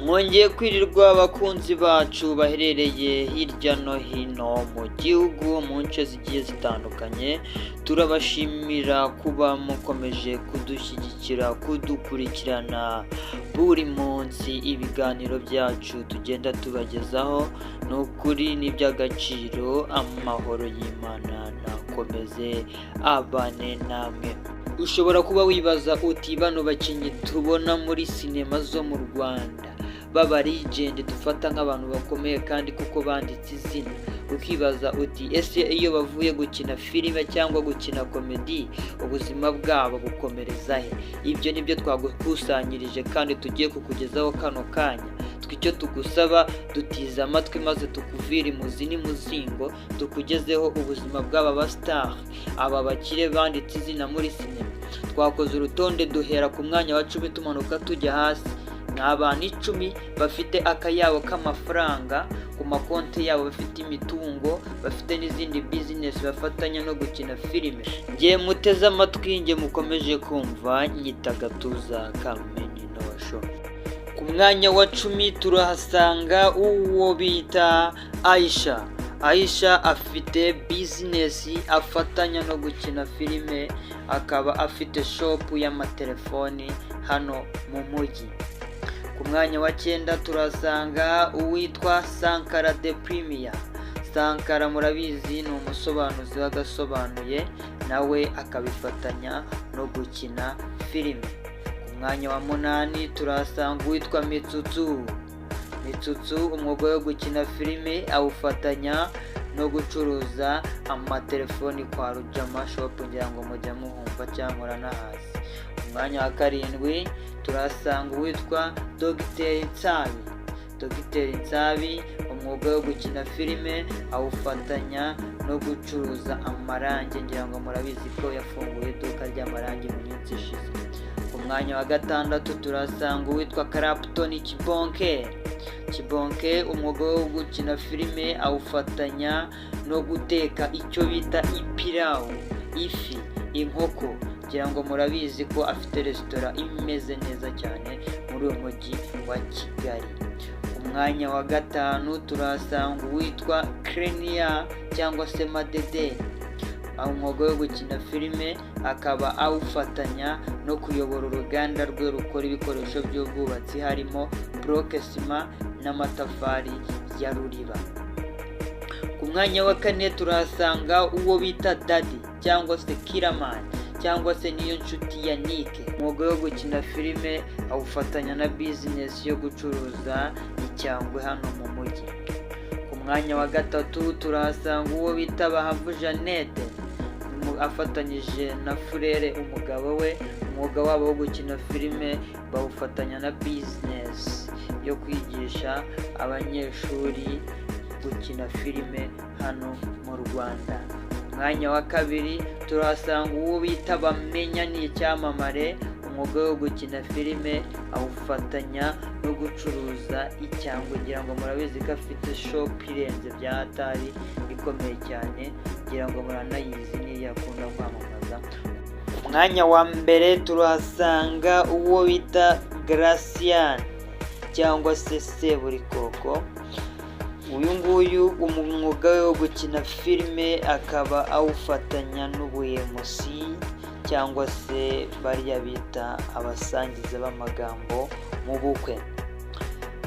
Mwongeye kwirirwa abakunzi bacu baherereye hirya no hino mu gihugu mu nce zigiye zitandukanye, turabashimira kuba mukomeje kudushyigikira, kudukurikirana buri munsi. Ibiganiro byacu tugenda tubagezaho ni ukuri n'iby'agaciro. Amahoro y'Imana nakomeze abane namwe. Ushobora kuba wibaza uti bano bakinnyi tubona muri sinema zo mu Rwanda baba legend dufata nk'abantu bakomeye kandi kuko banditse izina, ukibaza uti ese iyo bavuye gukina filime cyangwa gukina komedi ubuzima bwabo bukomereza he? Ibyo nibyo twagukusanyirije kandi tugiye kukugezaho kano kanya. Icyo tugusaba, dutiza amatwi maze tukuvira imuzi n'imuzingo, tukugezeho ubuzima bw'aba bastar, aba bakire banditse izina muri sinema. Twakoze urutonde duhera ku mwanya wa 10 tumanuka tujya hasi. Ni abantu 10 bafite akayabo k'amafaranga ku makonti yabo, bafite imitungo, bafite n'izindi business bafatanya no gukina filime. Ngiye muteze amatwi, nge mukomeje kumva Nyita Gatuza Kamenyinosho. Ku mwanya wa 10 turahasanga uwo bita Aisha afite business afatanya no gukina filime, akaba afite shop y'amatelefoni hano mu mujyi. Ku mwanya wa 9 turasanga uwitwa Sankara the Premier. Sankara murabizi ni umusobanuzi w'agasobanuye, nawe akabifatanya no gukina filime. Ku mwanya wa 8 turasanga uwitwa Mitsutsu. Umwuga wo gukina filime awufatanya no gucuruza amatelefoni kwa Rujama shop, ngira ngo mujya muhumva cyangwa n'ahasi. Ku mwanya wa 7 turasanga uwitwa Dr. Nsabi. Umwuga wo gukina filime awufatanya no gucuruza amarangi, ngira ngo murabizi ko yafunguye iduka ry'amarangi mu minsi ishize. Ku mwanya wa 6 turasanga uwitwa Clapton Kibonke. Umwuga wo gukina filime awufatanya no guteka icyo bita ipilawu, ifi, inkoko, ngira ngo murabizi ko afite resitora imeze neza cyane muri uwo mujyi wa Kigali. Ku mwanya wa 5 turasanga uwitwa Krenia cyangwa se Madede. Umwuga wo gukina filime akaba awufatanya no kuyobora uruganda rwe rukora ibikoresho by'ubwubatsi harimo bloke, sima n'amatafari ya ruriba. Ku mwanya wa 4 turasanga uwo bita Daddy cyangwa se Kiraman cyangwa se niyo nshuti ya Nick. Umwuga wo gukina filime awufatanya na business yo gucuruza icyangwe hano mu mujyi. Ku mwanya wa 3 turahasanga uwo bita Bahavu Jeannette, afatanyije na Frere umugabo we. Umwuga wabo wo gukina filime bawufatanya na business yo kwigisha abanyeshuri gukina filime hano mu Rwanda. Mwanya wa 2 turasanga uwo bita Bamenya ni icyamamare. Umwuga wo gukina filime awufatanya no gucuruza icyangwe, ngira ngo murabizi ko afite shop irenze bya hatari ikomeye cyane, ngira ngo muranayizi niyo akunda kwamamaza. Mwanya wa 1 turahasanga uwo bita Gracian cyangwa se Seburikoko. Uyu nguyu umwuga wo gukina filime akaba awufatanya n'ubuyemusi cyangwa se bariya bita abasangiza b'amagambo mu bukwe.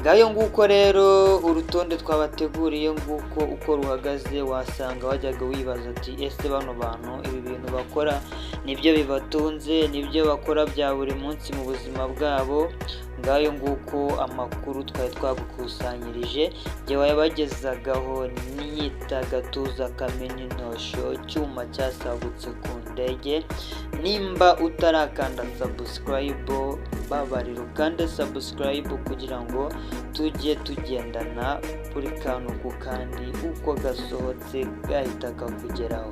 Ngayo nguko rero urutonde twabateguriye nguko uko ruhagaze. Wasanga wajyaga wibaza ati ese bano bantu ibi bintu bakora nibyo bibatunze, nibyo bakora bya buri munsi mu buzima bwabo? Ngayo nguko amakuru twari twagukusanyirije, jye wayabagezagaho Nyita Gatuza Kamenyinosho, cyuma cyasagutse ku ndege. Nimba utarakanda subscribe, babarira ukande subscribe kugira ngo tujye tugendana buri kantu ku kandi, uko gasohotse gahita kakugeraho.